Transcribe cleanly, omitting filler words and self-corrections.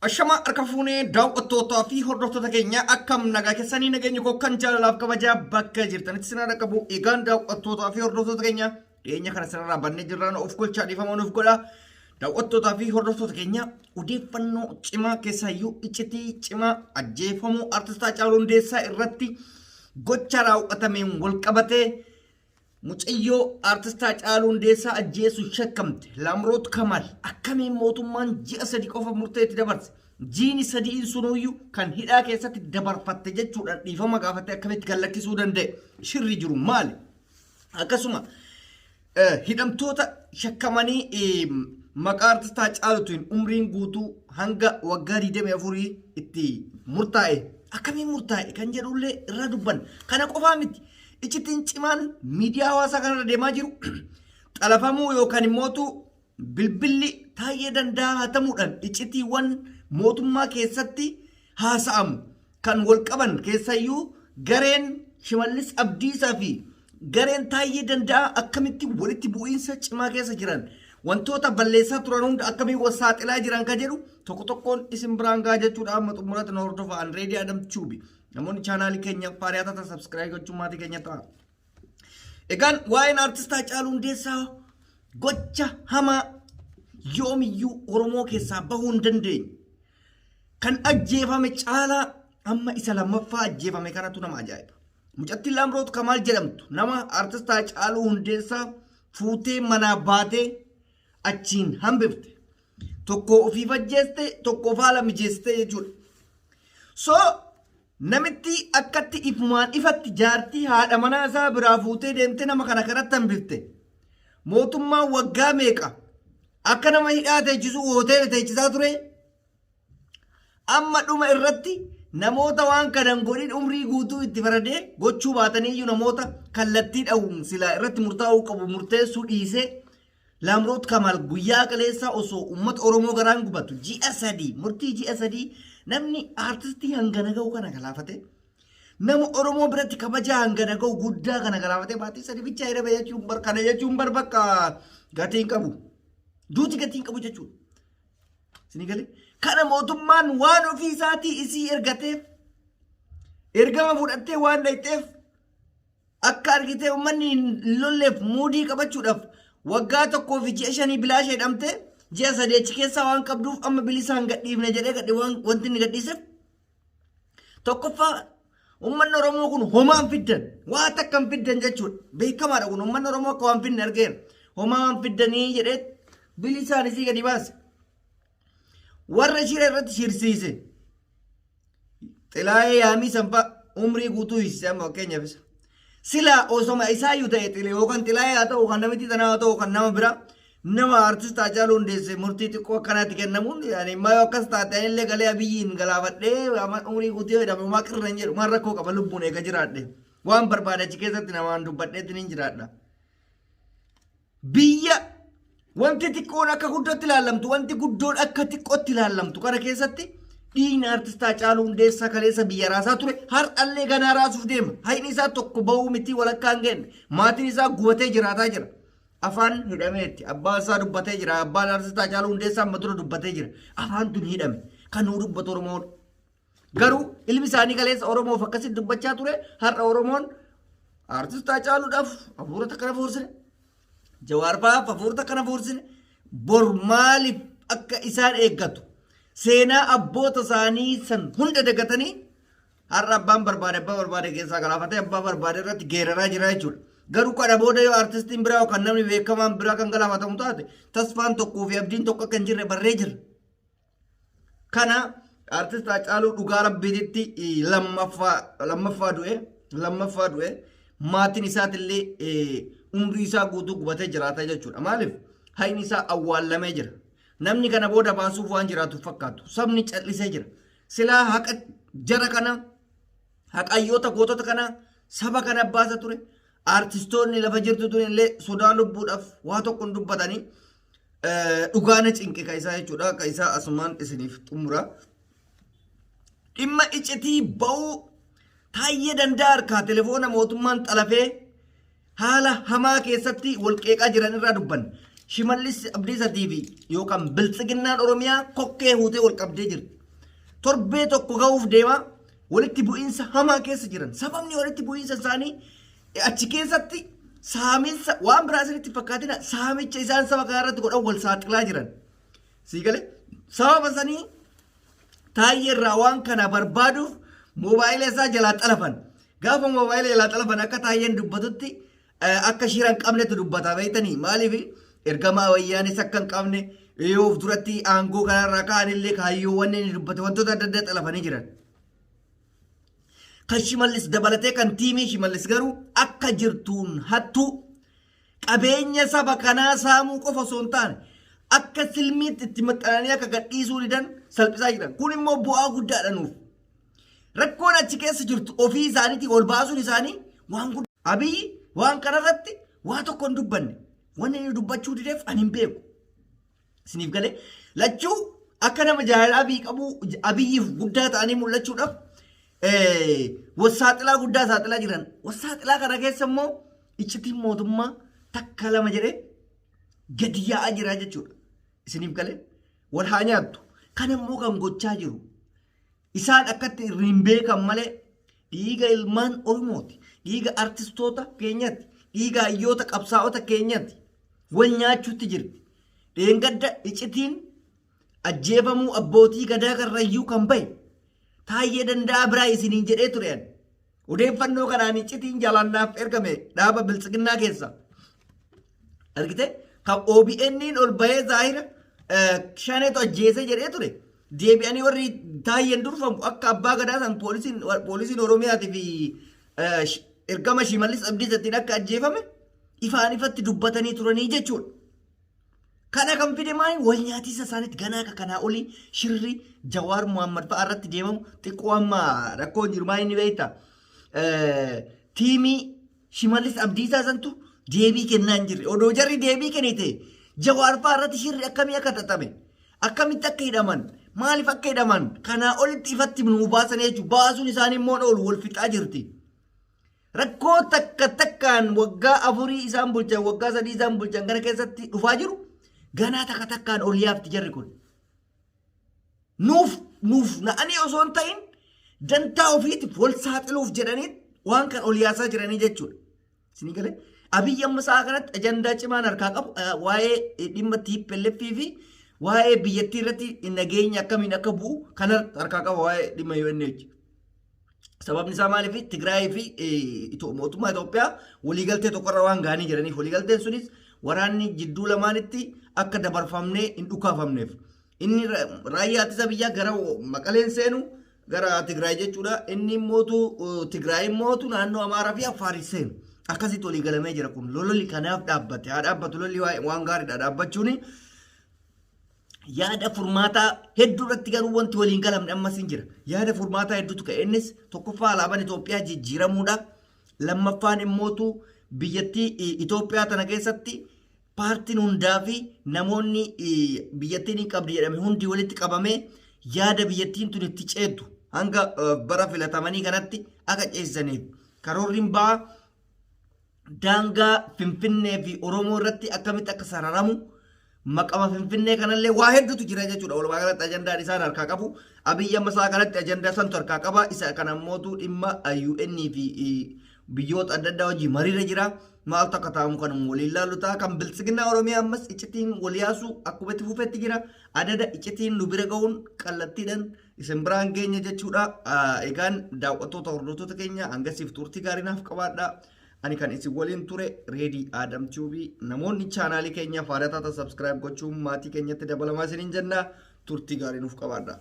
Ashama harka fuunee daawwattootaa fi hordoftoota keenya akkam nagaa keessanii nageenya koo kan jaalalaaf kabajaa bakka jirtanitti sinaa dhaqqabu egaan daawwattootaa fi hordoftoota keenya dhiyeenya kana sinarraa bannee jirraan of golchaa dhiifamuun of godha. Daawwattootaa fi hordoftoota keenya odeeffannoo cimaa keessaayyuu iccitii cimaa ajjeefamuu artistaa Haacaaluu Hundeessaa irratti gocha raawwatameen wal qabatee mucayyoo artistaa Haacaaluu Hundeessaa ajjeesuu shakkamte Lamroot Kamaal akkamiin mootummaan ji'a sadii qofa murteetti dabarse jiini sadii sunuyyuu kan hidhaa keessatti dabarfatte jechuudhaan dhiifama gaafatte akkamitti gallakkisuu danda'e shirri jiru maali? Akkasuma hidhamtoota shakkamanii maqaa artistaa Haacaaluutiin umriin guutuu hanga waggaa 24 itti murtaa'e akkamiin murtaa'e kan jedhullee irra dubban kana qofaa miti. Iccitiin cimaan miidiyaa hawaasaa kanarra deemaa jiru xalafamuu yookaan immoo bilbilli Taayyee Danda'a hatamuudhaan iccitiiwwan mootummaa keessatti haasa'amu kan wal qaban keessayyuu gareen Shimallis Abdiisaa fi gareen Taayyee Danda'a akkamitti walitti bu'iinsa cimaa keessa jiran wantoota balleessaa turan hunda akkamiin wasaaxilaa jiran kan jedhu tokko tokkoon isin biraan gahaa jechuudha. Amma xumurata na hordofaa Reedii Adam Tuubi. Namoonni chaanaalii keenya faariyaatota subscribe gochuun maatii keenya ta'a. Egaan waa'een artistaa Haacaaluu Hundeessaa gocha hamaa yoomiyyuu Oromoo keessaa bahuu hin dandeenye kan ajjeefame caalaa amma isa lammaffaa ajjeefame kanatu nama ajaa'iba. Mucattiin Lamroot Kamaal jedhamtu nama artistaa Haacaaluu Hundeessaa fuutee manaa baatee achiin hambifte. Tokko ofiif ajjeeste tokko faala mijeessite jechuudha. So namitti akkatti ifumaan ifatti jaartii haadha manaa isaa biraa fuutee deemte nama kana kanatti hambifte. Mootummaan waggaa meeqa akka nama hidhaa teechisu hoteela teechisaa ture. Amma dhuma irratti namoota waan kanan godhin umrii guutuu itti faradee gochuu baataniiyyuu namoota kallattii dha'uun silaa irratti murtaa'uu qabu murteessuu dhiisee Lamroot Kamaal guyyaa qaleessaa osoo uummata Oromoo garaan gubatu ji'a sadii murtii ji'a sadii namni artistii hangana ga'u kana galaafate nama Oromoo biratti kabajaa hangana ga'u guddaa kana galaafate baatii sadii bichaa hidhame jechuun kana jechuun bakka gatiin qabu duuti gatiin qabu jechuudha. Isin galee kana mootummaan waan ofii isaatii isii ergateef ergama fudhattee waan dhayxeef akka argitee uummanni lolleef muudii qabachuudhaaf waggaa tokkoo fi ji'a shanii bilaasha hidhamte ji'a sadeechi keessaa waan qabduuf amma bilisaan gadhiifne jedhee wanti inni gadhiiseef tokkoffaa uummanni Oromoo kun homaan fiddan waa takka hin fiddan jechuudha. Beekamaadha kun uummanni Oromoo akka waan fidne argeera. Homaan fiddanii jedhee bilisaan isii gadi baase. Warra shira irratti shirsiise. Xilaayee yaamii sanfa umrii guutuu hiisise amma fakkeenyaaf isa. Sila osoma isaayyuu ta'e xile yookaan xilaayee haa ta'u kan namitti tanaa haa ta'u kan nama biraa nama artistaa Haacaaluu Hundeessaa murtii xiqqoo akkanaatti kennamuun immoo akkas taate illee galee abiyyiin galaafadhee umrii guutuu jedhame maa qirra hin jedhu maan rakkoo qaba lubbuun eega jiraadhe waan barbaade achi keessatti namaan dubbadheetti hin jiraadha. Biyya wanti xiqqoon akka guddootti ilaallamtu wanti guddoon akka xiqqootti ilaallamtu kana keessatti dhiigni artistaa Haacaaluu Hundeessaa kaleessa biyya raasaa ture har'allee ganaa raasuuf deema. Hayni isaa tokko bahuu miti walakkaa hin geenye maatiin isaa gubatee jiraataa jira. Afaan hidhameetti abbaan isaa dubbatee jira abbaan artistaa Haacaaluu Hundeessaa amma dura dubbatee jira afaan tun hidhame kan nuu dubbatu Oromoon garuu ilmi isaanii kaleessa Oromoof akkasitti dubbachaa ture har'a Oromoon artistaa Haacaaluudhaaf hafuura takka na fuursine Jawaar fa'aaf hafuura takka na fuursine bor maaliif akka isaan eeggatu seenaa abboota isaanii san hunda dagatanii har'a abbaan barbaade keessaa galaafatee abbaa barbaade irratti geeraraa jira jechuudha. Garuu kana booda yoo artistiin biraa yookaan namni beekamaan biraa kan galaafatamu taate tasfaan tokkoo fi abdiin tokko akka hin jirre barree jira. Kana artistaa Haacaaluu dhugaa rabbiitti lammaffaa du'e maatiin isaatillee umrii isaa guutuu gubatee jiraata jechuudha. Maaliif hayni isaa awwaallamee jira. Namni kana booda baasuuf waan jiraatu fakkaatu sabni callisee jira. Silaa haqa jara kana haqayyoota gootota kana saba kana baasa ture. Artistoonni lafa jirtu tun illee sodaa lubbuudhaaf waa tokko hin dubbatanii dhugaana cinqe ka isaa jechuudha. Ka isaa asumaan isiniif xumura. Dhimma iccitii ba'uu Taayyee Danda'a harkaa telefoona mootummaan xalafee haala hamaa keessatti wal qeeqaa jiran irraa dubban. Shimallis Abdiisaa TV yookaan biltsiginnaan Oromiyaa kokkee huutee wal qabdee jirti. Torbee tokko ga'uuf deema walitti bu'iinsa hamaa keessa jiran. Sababni walitti bu'iinsa isaanii achi keessatti saamiinsa waan biraa isinitti fakkaatina saamicha isaan saba kanaa irratti godhan wal saaxilaa jiran. Siigale sababa sanii Taayyee irraa waan kana barbaaduuf moobaayila isaa jalaa xalafan. Gaafa moobaayila jalaa xalafan akka Taayyeen dubbatutti akka shira hin qabnetu dubbata beektanii maaliif ergamaa wayyaanis akka hin qabne yoo duratti aangoo kanarraa ka'anillee kaayyoowwan inni dubbate wantoota adda addaa xalafanii jiran. Kan Shimallis dabalatee kan tiimii Shimallis garuu akka jirtuun hattuu qabeenya saba kanaa saamuu qofa osoo hin taane akka silmiitti itti maxxananii akka gadhiisuu didan salphisaa jiran. Kun immoo bu'aa guddaadha nuuf. Rakkoon achi keessa jirtu ofii isaaniitiin ol baasuun isaanii waan guddaa. Abiyyi waan kanarratti waa tokko hin dubbanne. Wanni inni dubbachuu dideef ani hin beeku. Isiniif galee lachuu akka nama jaalala Abiyyi qabu Abiyyiif guddaa ta'anii mul'achuudhaaf wasaaxilaa guddaa saaxilaa jiran. Wasaaxilaa kana keessa immoo iccitiin mootummaa takka lama jedhee gadi yaa'aa jira jechuudha. Isiniif galee wal haa nyaattu. Kan immoo kan gochaa jiru. Isaan akkatti hin beekan malee dhiiga ilmaan Oromooti. Dhiiga artistoota keenyatti. Dhiiga hayyoota qabsaa'ota keenyatti. Wal nyaachuutti jirti. Dheengadda iccitiin ajjeefamuu abbootii gadaa karrayyuu kan bahe. Taayyee Danda'a biraa isiniin jedhee ture. Odeeffannoo kanaan iccitiin jalannaaf ergame dhaaba biltsiginnaa keessa. Argite kan OBN'n ol bahee zaahira shaneetu ajjeese jedhee ture. Deebi'anii warri Taayyeen durfamu akka abbaa gadaa san poolisiin Oromiyaatii fi ergama Shimallis Abdiisaatiin akka ajjeefame ifaan ifatti dubbatanii turanii jechuudha. Kana kan fide maali wal nyaatiisa isaaniitti ganaa akka kanaa olii shirri Jawaar Muhammad fa'aa irratti deemamu xiqqoo amma rakkoon jiru maali ni beektaa. Tiimii Shimallis Abdiisaa santu deebii kennaa hin jirre. Odoo jarri deebii kennite Jawaar fa'aa irratti shirri akkamii akka xaxame akkamitti akka hidhaman maaliif akka hidhaman kanaa olitti ifatti nuu baasan jechuudha. Baasuun isaanii immoo oolu wal fixaa jirti. Rakkoo takka takkaan waggaa 4 isaan bulchan waggaa 3 isaan bulchan kana keessatti dhufaa jiru. Ganaa takka takkaan ol yaafti jarri kun. Nuuf na'anii osoo hin ta'in dantaa ofiitiif wal saaxiluuf jedhanii waan kan ol yaasaa jiranii jechuudha. Isin galee Abiyyi amma sa'a kanatti ajandaa cimaan harkaa qabu waa'ee dhimma TPLF fi waa'ee biyyattii irratti nageenya akkamiin akka bu'u kana harkaa qaba waa'ee dhimma UNH. Sababni isaa maaliif Tigraay fi mootummaa Itoophiyaa waliigaltee tokkorra waan ga'anii jiraniif waliigalteen sunis waraanni jidduu lamaanitti akka dabarfamnee hin dhukaafamneef. Inni raayyaa ittisa biyyaa gara Maqaleen seenu gara Tigraay jechuudha. Inni mootu Tigraay mootu naannoo Amaaraa fi Affaar seenu. Akkasitti walii galamee jira kun lolli kanaaf dhaabbate. Haa dhaabbatu lolli waan gaariidha dhaabbachuuni. Yaada furmaataa hedduu irratti garuu wanti waliin galamne ammas hin jira. Yaada furmaataa hedduutu ka'e. Innis tokkoffaa alaabaan Itoophiyaa jijjiiramuudha. Lammaffaan immootu biyyattii Itoophiyaa tana keessatti paartiin hundaa fi namoonni biyyattiin hin qabdi jedhame hundi walitti qabamee yaada biyyattiin tun itti ceetu hanga bara filatamanii kanatti akka ceesisaniif karoorriin ba'aa daangaa Finfinnee fi Oromoo irratti akkamitti akka sararamu maqama Finfinnee kanallee waa hedduutu jira jechuudha. Walumaa galatti ajandaan isaan harkaa qabu. Abiyyi amma isaa kanatti ajandaa santu harkaa qaba. Isa kana mootuu dhimma UN fi biyyoota adda addaa wajjin mariirra jira. Maal takka ta'amu kan waliin ilaallu ta'a. Kan biltsiginnaa Oromiyaa ammas iccitiin wal yaasuu akkuma itti fufetti jira. Adada iccitiin nu bira ga'uun kallattiidhaan isin biraan geenya jechuudha. Egaan daawwattoota hordoftoota keenya hangasiif turtii gaarii naaf qabaadha. Ani kan isin waliin ture Reedii Adam Tuubii namoonni chaanaalii keenya faadataa subscribe gochuun maatii keenyatti dabalamaa isiniin jenna turtii gaarii nuuf qabaadha.